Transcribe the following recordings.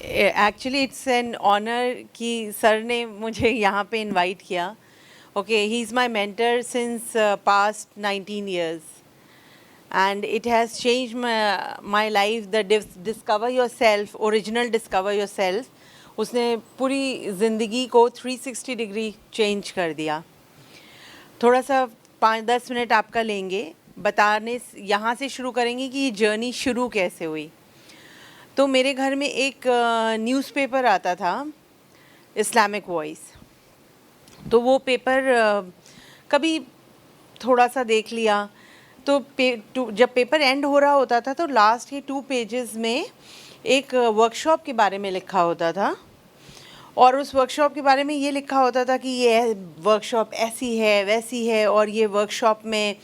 Actually it's an honour कि sir ने मुझे यहाँ पे इनवाइट किया. Okay, he is my mentor since past 19 years and it has changed my life. The discover yourself, original discover yourself, उसने पूरी ज़िंदगी को 360 डिग्री चेंज कर दिया. थोड़ा सा 5-10 मिनट आपका लेंगे, बताने यहाँ से शुरू करेंगे कि ये जर्नी शुरू कैसे हुई. तो मेरे घर में एक न्यूज़पेपर आता था, इस्लामिक वॉइस. तो वो पेपर कभी थोड़ा सा देख लिया. तो जब पेपर एंड हो रहा होता था तो लास्ट के 2 पेजेस में एक वर्कशॉप के बारे में लिखा होता था. और उस वर्कशॉप के बारे में ये लिखा होता था कि ये वर्कशॉप ऐसी है वैसी है, और ये वर्कशॉप में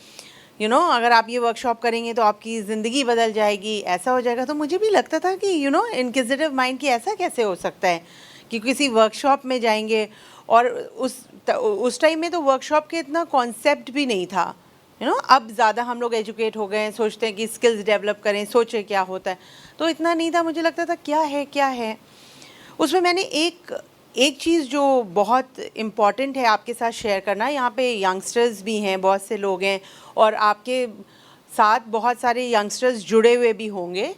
अगर आप ये वर्कशॉप करेंगे तो आपकी ज़िंदगी बदल जाएगी, ऐसा हो जाएगा. तो मुझे भी लगता था कि इनक्विजिटिव माइंड की ऐसा कैसे हो सकता है कि किसी वर्कशॉप में जाएंगे. और उस टाइम में तो वर्कशॉप के इतना कॉन्सेप्ट भी नहीं था. अब ज़्यादा हम लोग एजुकेट हो गए हैं, सोचते हैं कि स्किल्स डेवलप करें, सोचें क्या होता है. तो इतना नहीं था. मुझे लगता था क्या है. उसमें मैंने एक चीज़ जो बहुत इम्पॉर्टेंट है आपके साथ शेयर करना. यहाँ पे यंगस्टर्स भी हैं, बहुत से लोग हैं, और आपके साथ बहुत सारे यंगस्टर्स जुड़े हुए भी होंगे,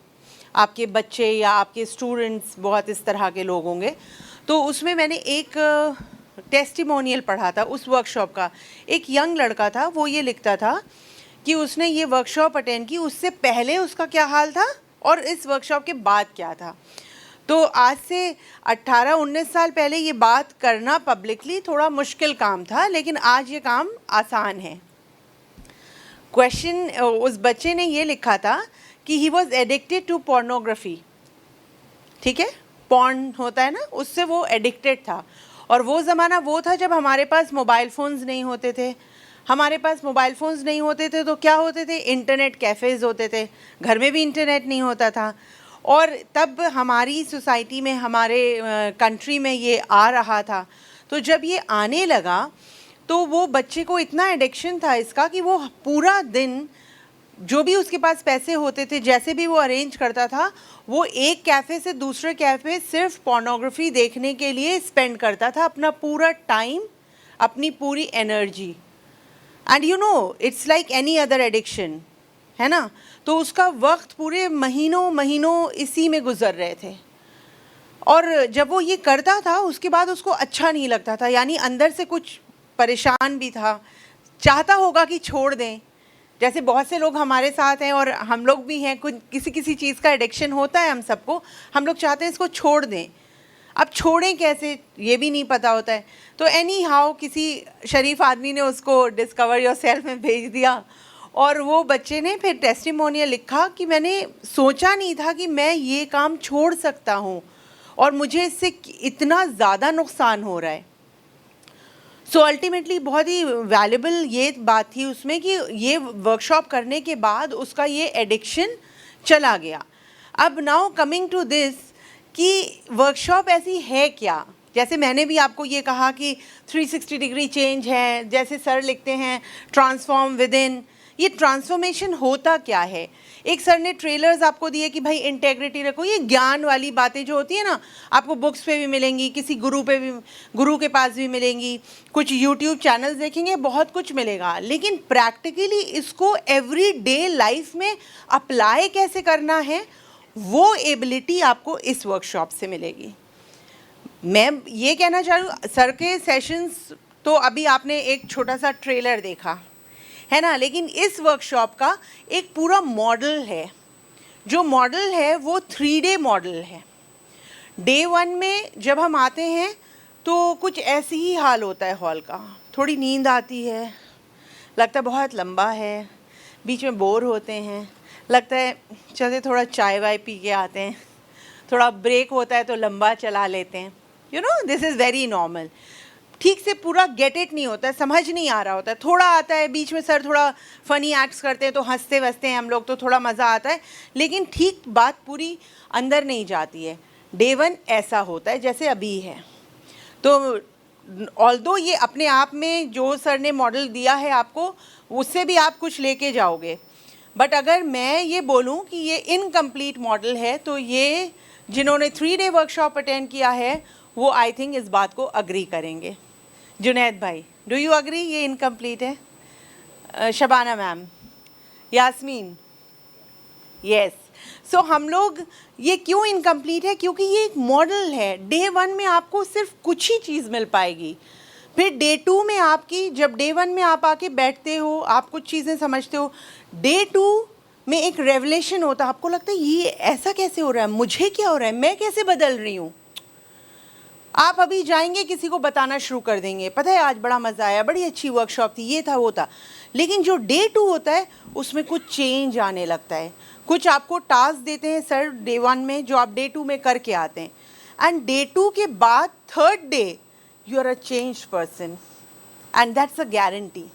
आपके बच्चे या आपके स्टूडेंट्स, बहुत इस तरह के लोग होंगे. तो उसमें मैंने एक टेस्टिमोनियल पढ़ा था उस वर्कशॉप का. एक यंग लड़का था, वो ये लिखता था कि उसने ये वर्कशॉप अटेंड की, उससे पहले उसका क्या हाल था और इस वर्कशॉप के बाद क्या था. तो आज से 18-19 साल पहले ये बात करना पब्लिकली थोड़ा मुश्किल काम था, लेकिन आज ये काम आसान है. क्वेश्चन उस बच्चे ने ये लिखा था कि he was addicted to pornography. ठीक है, पॉर्न होता है ना, उससे वो एडिक्टेड था. और वो ज़माना वो था जब हमारे पास मोबाइल फ़ोन्स नहीं होते थे. हमारे पास मोबाइल फ़ोन्स नहीं होते थे तो क्या होते थे, इंटरनेट कैफ़ेज़ होते थे. घर में भी इंटरनेट नहीं होता था. और तब हमारी सोसाइटी में, हमारे कंट्री में ये आ रहा था. तो जब ये आने लगा तो वो बच्चे को इतना एडिक्शन था इसका कि वो पूरा दिन जो भी उसके पास पैसे होते थे, जैसे भी वो अरेंज करता था, वो एक कैफ़े से दूसरे कैफ़े सिर्फ पोर्नोग्राफी देखने के लिए स्पेंड करता था अपना पूरा टाइम, अपनी पूरी energy. And it's like any other addiction, है ना. तो उसका वक्त पूरे महीनों इसी में गुजर रहे थे. और जब वो ये करता था उसके बाद उसको अच्छा नहीं लगता था, यानी अंदर से कुछ परेशान भी था. चाहता होगा कि छोड़ दें, जैसे बहुत से लोग हमारे साथ हैं और हम लोग भी हैं. कुछ किसी चीज़ का एडिक्शन होता है हम सबको, हम लोग चाहते हैं इसको छोड़ दें. अब छोड़ें कैसे ये भी नहीं पता होता है. तो एनी हाउ किसी शरीफ आदमी ने उसको डिस्कवर योरसेल्फ में भेज दिया. और वो बच्चे ने फिर टेस्टिमोनियल लिखा कि मैंने सोचा नहीं था कि मैं ये काम छोड़ सकता हूँ और मुझे इससे इतना ज़्यादा नुकसान हो रहा है. सो अल्टीमेटली बहुत ही वैल्यूबल ये बात थी उसमें कि ये वर्कशॉप करने के बाद उसका ये एडिक्शन चला गया. अब नाउ कमिंग टू दिस कि वर्कशॉप ऐसी है क्या. जैसे मैंने भी आपको ये कहा कि 360 डिग्री चेंज है, जैसे सर लिखते हैं ट्रांसफॉर्म विद इन. ये ट्रांसफॉर्मेशन होता क्या है. एक सर ने ट्रेलर्स आपको दिए कि भाई इंटेग्रिटी रखो. ये ज्ञान वाली बातें जो होती है ना, आपको बुक्स पे भी मिलेंगी, किसी गुरु के पास भी मिलेंगी, कुछ यूट्यूब चैनल्स देखेंगे, बहुत कुछ मिलेगा. लेकिन प्रैक्टिकली इसको एवरीडे लाइफ में अप्लाई कैसे करना है, वो एबिलिटी आपको इस वर्कशॉप से मिलेगी. मैं ये कहना चाहूँ, सर के सेशंस तो अभी आपने एक छोटा सा ट्रेलर देखा है ना, लेकिन इस वर्कशॉप का एक पूरा मॉडल है. जो मॉडल है वो 3 डे मॉडल है. डे 1 में जब हम आते हैं तो कुछ ऐसे ही हाल होता है हॉल का. थोड़ी नींद आती है, लगता है बहुत लंबा है, बीच में बोर होते हैं, लगता है चलते थोड़ा चाय वाय पी के आते हैं, थोड़ा ब्रेक होता है तो लंबा चला लेते हैं. This is very normal. ठीक से पूरा गेट इट नहीं होता है, समझ नहीं आ रहा होता है. थोड़ा आता है बीच में, सर थोड़ा फ़नी एक्ट्स करते हैं तो हंसते वसते हैं हम लोग, तो थोड़ा मज़ा आता है, लेकिन ठीक बात पूरी अंदर नहीं जाती है. डे 1 ऐसा होता है जैसे अभी है. तो ऑल्दो ये अपने आप में जो सर ने मॉडल दिया है आपको, उससे भी आप कुछ लेके जाओगे. बट अगर मैं ये बोलूँ कि ये इनकम्प्लीट मॉडल है तो ये जिन्होंने 3 डे वर्कशॉप अटेंड किया है वो आई थिंक इस बात को अग्री करेंगे। जुनैद भाई, डू यू अग्री ये इनकम्प्लीट है? Shabana ma'am, Yasmin, yes. So हम लोग, ये क्यों इनकम्प्लीट है? क्योंकि ये एक मॉडल है। डे 1 में आपको सिर्फ कुछ ही चीज़ मिल पाएगी, फिर डे 2 में आपकी, जब डे 1 में आप आके बैठते हो, आप कुछ चीज़ें समझते हो, डे 2 में एक रेवलेशन होता है, आपको लगता है ये ऐसा कैसे हो रहा है, मुझे क्या हो रहा है, मैं कैसे बदल रही हूँ। आप अभी जाएंगे, किसी को बताना शुरू कर देंगे, पता है आज बड़ा मज़ा आया, बड़ी अच्छी वर्कशॉप थी, ये था वो था। लेकिन जो डे 2 होता है उसमें कुछ चेंज आने लगता है। कुछ आपको टास्क देते हैं सर डे 1 में, जो आप डे 2 में करके आते हैं, एंड डे 2 के बाद 3rd day you are a changed person, and that's a guarantee.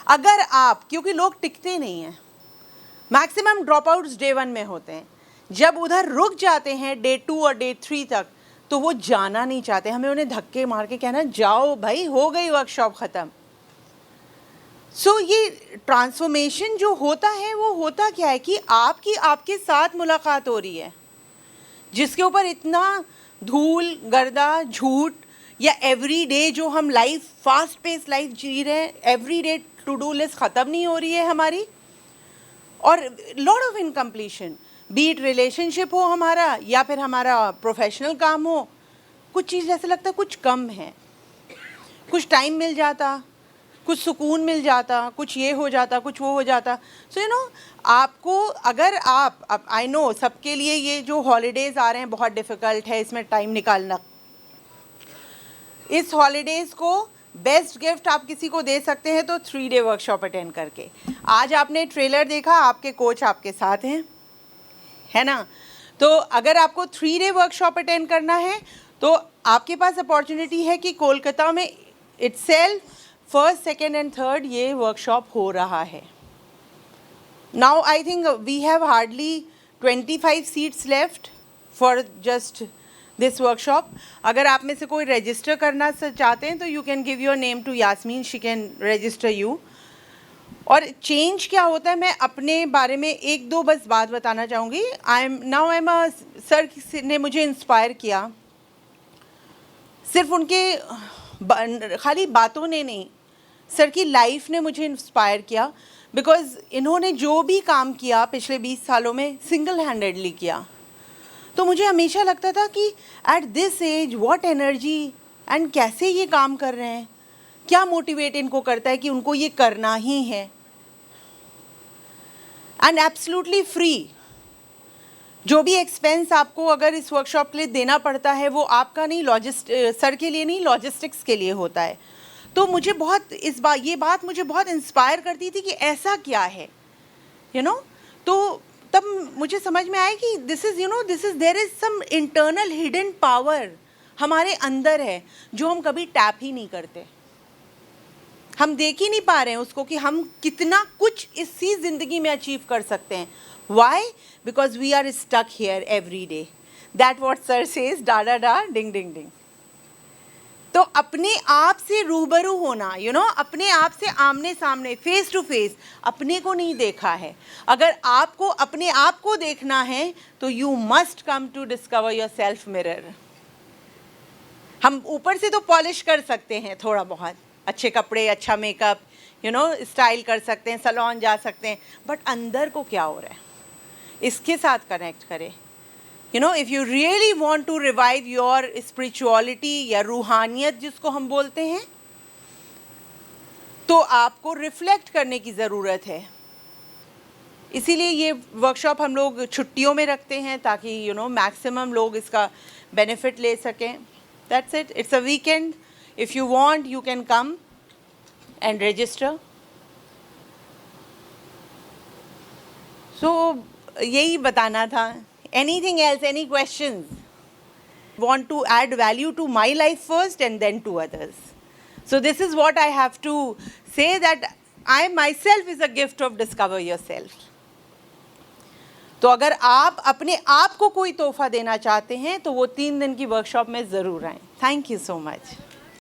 अगर आप, क्योंकि लोग टिकते नहीं हैं, मैक्सिमम ड्रॉप आउट्स डे 1 में होते हैं, जब उधर रुक जाते हैं डे 2 और डे 3 तक, तो वो जाना नहीं चाहते। हमें उन्हें धक्के मार के कहना जाओ भाई, हो गई वर्कशॉप ख़त्म। सो ये ट्रांसफॉर्मेशन जो होता है वो होता क्या है कि आपकी आपके साथ मुलाकात हो रही है, जिसके ऊपर इतना धूल गर्दा झूठ, या एवरी डे जो हम लाइफ, फास्ट पेस लाइफ जी रहे हैं, every day to do list ख़त्म नहीं हो रही है हमारी, और lot of incompletion, beat relationship हो हमारा या फिर हमारा प्रोफेशनल काम हो, कुछ चीज़ ऐसा लगता है कुछ कम है, कुछ टाइम मिल जाता, कुछ सुकून मिल जाता, कुछ ये हो जाता, कुछ वो हो जाता। सो यू नो, आपको अगर आप आई नो सबके लिए ये जो हॉलीडेज़ आ रहे हैं बहुत डिफ़िकल्ट है, इसमें टाइम निकालना। इस हॉलीडेज़ को बेस्ट गिफ्ट आप किसी को दे सकते हैं तो 3 डे वर्कशॉप अटेंड करके। आज आपने ट्रेलर देखा, आपके कोच आपके साथ हैं, है ना? तो अगर आपको 3 डे वर्कशॉप अटेंड करना है तो आपके पास अपॉर्चुनिटी है कि कोलकाता में itself 1st, 2nd and 3rd ये वर्कशॉप हो रहा है। Now I think we have hardly 25 seats left for just this workshop. अगर आप में से कोई रजिस्टर करना चाहते हैं तो you can give your name to Yasmin, she can register you. और चेंज क्या होता है, मैं अपने बारे में 1-2 बस बात बताना चाहूँगी। आई एम अ सर ने मुझे इंस्पायर किया, सिर्फ उनके खाली बातों ने नहीं, सर की लाइफ ने मुझे इंस्पायर किया, बिकॉज़ इन्होंने जो भी काम किया पिछले 20 सालों में सिंगल हैंडेडली किया। तो मुझे हमेशा लगता था कि at this age what energy, and कैसे ये काम कर रहे हैं, क्या मोटिवेट इनको करता है कि उनको ये करना ही है, एंड एब्सोल्युटली फ्री। जो भी एक्सपेंस आपको अगर इस वर्कशॉप के लिए देना पड़ता है वो आपका नहीं, सर के लिए नहीं, लॉजिस्टिक्स के लिए होता है। तो मुझे बहुत ये बात मुझे बहुत इंस्पायर करती थी कि ऐसा क्या है, यू नो। तो तब मुझे समझ में आया कि this is there is some internal hidden power हमारे अंदर है जो हम कभी टैप ही नहीं करते। हम देख ही नहीं पा रहे हैं उसको कि हम कितना कुछ इसी ज़िंदगी में अचीव कर सकते हैं। Why? Because we are stuck here every day. That what sir says, da da da, ding ding ding. तो अपने आप से रूबरू होना, अपने आप से आमने सामने, फेस टू फेस, अपने को नहीं देखा है। अगर आपको अपने आप को देखना है तो you must come to discover yourself mirror. हम ऊपर से तो पॉलिश कर सकते हैं थोड़ा बहुत, अच्छे कपड़े, अच्छा मेकअप, स्टाइल कर सकते हैं, सैलून जा सकते हैं, बट अंदर को क्या हो रहा है इसके साथ कनेक्ट करें। If you really want to revive your spirituality या रूहानियत जिसको हम बोलते हैं, तो आपको रिफ्लेक्ट करने की ज़रूरत है। इसीलिए ये वर्कशॉप हम लोग छुट्टियों में रखते हैं ताकि मैक्सिमम लोग इसका बेनिफिट ले सकें। That's it, it's a weekend. If you want you can come and register. So यही बताना था। Anything else, any questions? Want to add value to my life first and then to others. So this is what I have to say, that I myself is a gift of discover yourself. तो अगर आप अपने आप को कोई तोहफा देना चाहते हैं तो वो 3 दिन की वर्कशॉप में ज़रूर आएँ। Thank you so much.